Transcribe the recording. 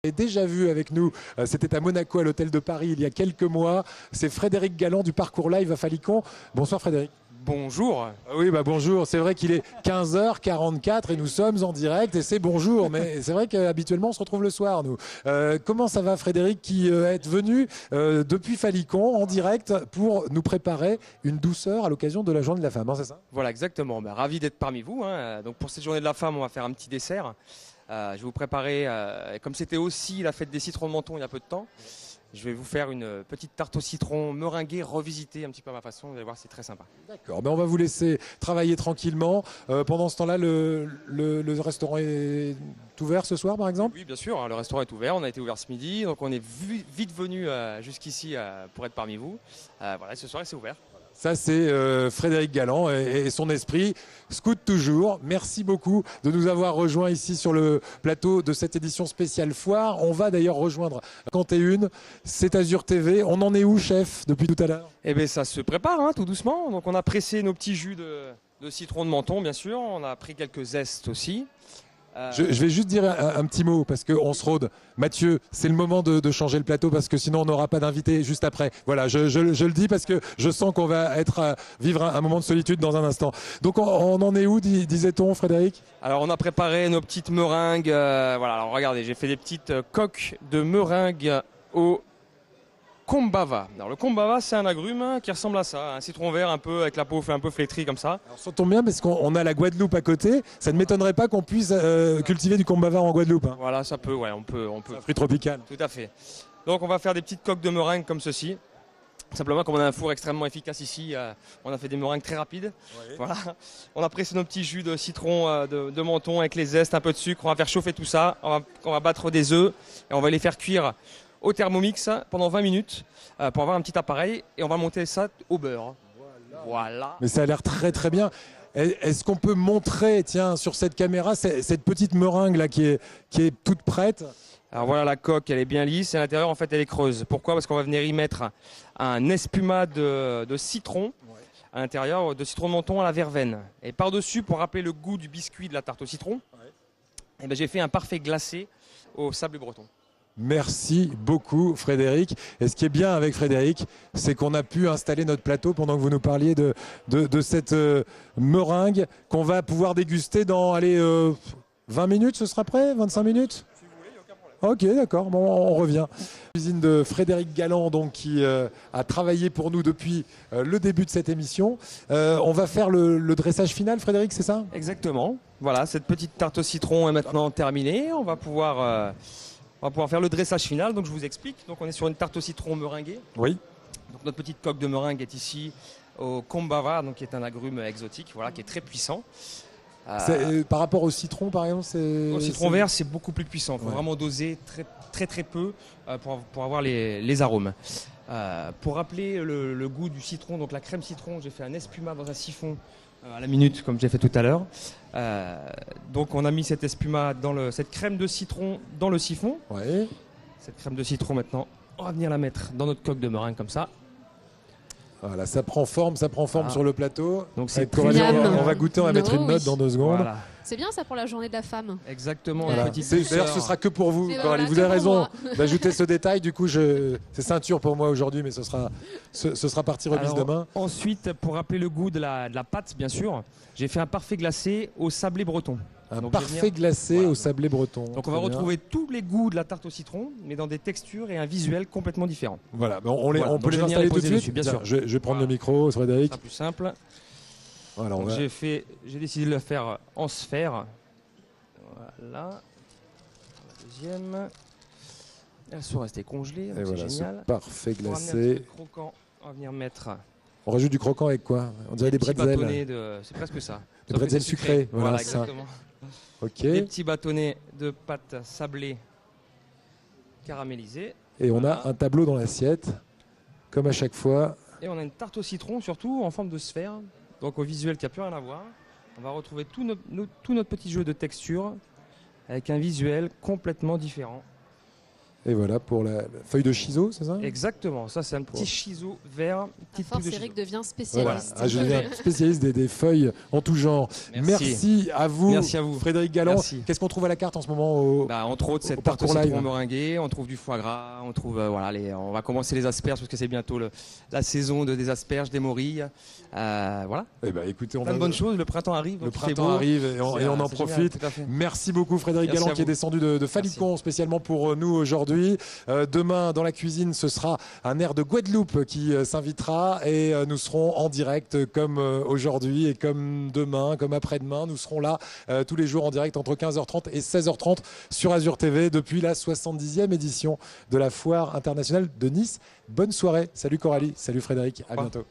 Et déjà vu avec nous, c'était à Monaco, à l'Hôtel de Paris, il y a quelques mois. C'est Frédéric Galland du Parcours Live à Falicon. Bonsoir Frédéric. Bonjour. Oui, bonjour. C'est vrai qu'il est 15h44 et nous sommes en direct et c'est bonjour. Mais c'est vrai qu'habituellement, on se retrouve le soir, nous. Comment ça va Frédéric qui est venu depuis Falicon en direct pour nous préparer une douceur à l'occasion de la Journée de la Femme, hein, c'est ça? Voilà, exactement. Ravi d'être parmi vous. Donc pour cette journée de la femme, on va faire un petit dessert. Je vais vous préparer, comme c'était aussi la fête des citrons de Menton il y a peu de temps, je vais vous faire une petite tarte au citron meringuée, revisitée un petit peu à ma façon. Vous allez voir, c'est très sympa. D'accord, on va vous laisser travailler tranquillement. Pendant ce temps-là, le restaurant est ouvert ce soir, par exemple? Oui, bien sûr, hein, le restaurant est ouvert. On a été ouvert ce midi, donc on est vite venu jusqu'ici pour être parmi vous. Voilà, ce soir, c'est ouvert. Ça, c'est Frédéric Galland et son esprit scout toujours. Merci beaucoup de nous avoir rejoints ici sur le plateau de cette édition spéciale foire. On va d'ailleurs rejoindre Quand t'es une, c'est Azur TV. On en est où, chef, depuis tout à l'heure? Eh bien, ça se prépare hein, tout doucement. Donc on a pressé nos petits jus de citron de Menton, bien sûr. On a pris quelques zestes aussi. Je vais juste dire un petit mot parce qu'on se rôde. Mathieu, c'est le moment de changer le plateau parce que sinon on n'aura pas d'invité juste après. Voilà, je le dis parce que je sens qu'on va vivre un moment de solitude dans un instant. Donc on en est où, disait-on, Frédéric? Alors on a préparé nos petites meringues. Voilà, alors regardez, j'ai fait des petites coques de meringue au Kombava. Alors le Kombava, c'est un agrume qui ressemble à ça, un citron vert un peu avec la peau un peu flétrie comme ça. Alors ça tombe bien parce qu'on a la Guadeloupe à côté. Ça ne m'étonnerait pas qu'on puisse cultiver du Kombava en Guadeloupe, hein. Voilà, ça peut, ouais, on peut. C'est un fruit tropical. Tout à fait. Donc on va faire des petites coques de meringue comme ceci. Simplement, comme on a un four extrêmement efficace ici, on a fait des meringues très rapides. Oui. Voilà. On a pressé nos petits jus de citron de Menton avec les zestes, un peu de sucre. On va faire chauffer tout ça. On va battre des œufs et on va les faire cuire au Thermomix pendant 20 minutes pour avoir un petit appareil et on va monter ça au beurre. Voilà. Mais ça a l'air très très bien. Est-ce qu'on peut montrer, tiens, sur cette caméra, cette petite meringue là qui est toute prête? Alors voilà, la coque, elle est bien lisse et à l'intérieur, en fait, elle est creuse. Pourquoi? Parce qu'on va venir y mettre un espuma de citron à l'intérieur, de citron de Menton à la verveine. Et par-dessus, pour rappeler le goût du biscuit de la tarte au citron, eh ben, j'ai fait un parfait glacé au sable breton. Merci beaucoup Frédéric. Et ce qui est bien avec Frédéric, c'est qu'on a pu installer notre plateau pendant que vous nous parliez de cette meringue qu'on va pouvoir déguster dans 20 minutes, ce sera prêt? 25 minutes? Si vous voulez, il n'y a aucun problème. Ok, d'accord, bon, on revient. Cuisine de Frédéric Galland donc, qui a travaillé pour nous depuis le début de cette émission. On va faire le dressage final, Frédéric, c'est ça? Exactement. Voilà, cette petite tarte au citron est maintenant terminée. On va pouvoir faire le dressage final, donc je vous explique. Donc on est sur une tarte au citron meringuée. Oui. Donc notre petite coque de meringue est ici au Kombava, donc qui est un agrume exotique, voilà, qui est très puissant. Par rapport au citron, par exemple, au citron vert, c'est beaucoup plus puissant. Il faut vraiment doser très peu pour avoir les arômes. Pour rappeler le goût du citron, donc la crème citron, j'ai fait un espuma dans un siphon à la minute, comme j'ai fait tout à l'heure. Donc on a mis cet espuma cette crème de citron dans le siphon. Ouais. Cette crème de citron maintenant, on va venir la mettre dans notre coque de meringue comme ça. Voilà, ça prend forme sur le plateau. Donc c'est Coralie, on va goûter, on va mettre une note dans 2 secondes. Voilà. C'est bien ça pour la journée de la femme. Exactement. Voilà. D'ailleurs, ce sera que pour vous, Coralie. Voilà, vous avez raison d'ajouter ce détail. Du coup, c'est ceinture pour moi aujourd'hui, mais ce sera partie remise demain. Ensuite, pour rappeler le goût de la pâte, bien sûr, j'ai fait un parfait glacé au sablé breton. Parfait glacé au sablé breton. Donc on va retrouver tous les goûts de la tarte au citron, mais dans des textures et un visuel complètement différent. Voilà, on peut les installer tout de suite. Bien sûr. Je vais prendre le micro, Frédéric. C'est plus simple. Voilà, j'ai décidé de le faire en sphère. Voilà. La deuxième. Elles sont restées congelées. Et voilà, génial. Parfait glacé. Croquant, on va venir mettre. On rajoute du croquant avec quoi? On dirait des bretzels. C'est presque ça. Des bretzels sucrés. Voilà, exactement. Ok. Des petits bâtonnets de pâte sablée caramélisée. Et on a un tableau dans l'assiette, comme à chaque fois. Et on a une tarte au citron, surtout en forme de sphère. Donc au visuel qui n'a plus rien à voir. On va retrouver tout notre petit jeu de texture avec un visuel complètement différent. Et voilà pour la feuille de chiso, c'est ça? Exactement, ça c'est un petit chiso vert, À petite force, touche de Eric chiso. devient Voilà. spécialiste. Je deviens spécialiste des feuilles en tout genre. Merci à vous, Merci à vous. Frédéric Galland. Merci. Qu'est-ce qu'on trouve à la carte en ce moment au... Entre autres, au cette tarte au parcours citron live. meringuée, on trouve du foie gras, on trouve on va commencer les asperges parce que c'est bientôt la saison des asperges, des morilles. Voilà. Eh ben, écoutez, on Plein va... de bonnes choses. Le printemps arrive. Le donc il fait printemps beau. arrive et on en C'est profite. génial, tout à fait. Merci beaucoup Frédéric Merci Galland à qui est vous. descendu de Falicon spécialement pour nous aujourd'hui. Demain dans la cuisine ce sera un air de Guadeloupe qui s'invitera et nous serons en direct comme aujourd'hui et comme demain, comme après-demain. Nous serons là tous les jours en direct entre 15h30 et 16h30 sur Azure TV depuis la 70e édition de la Foire internationale de Nice. Bonne soirée. Salut Coralie, salut Frédéric, à bientôt.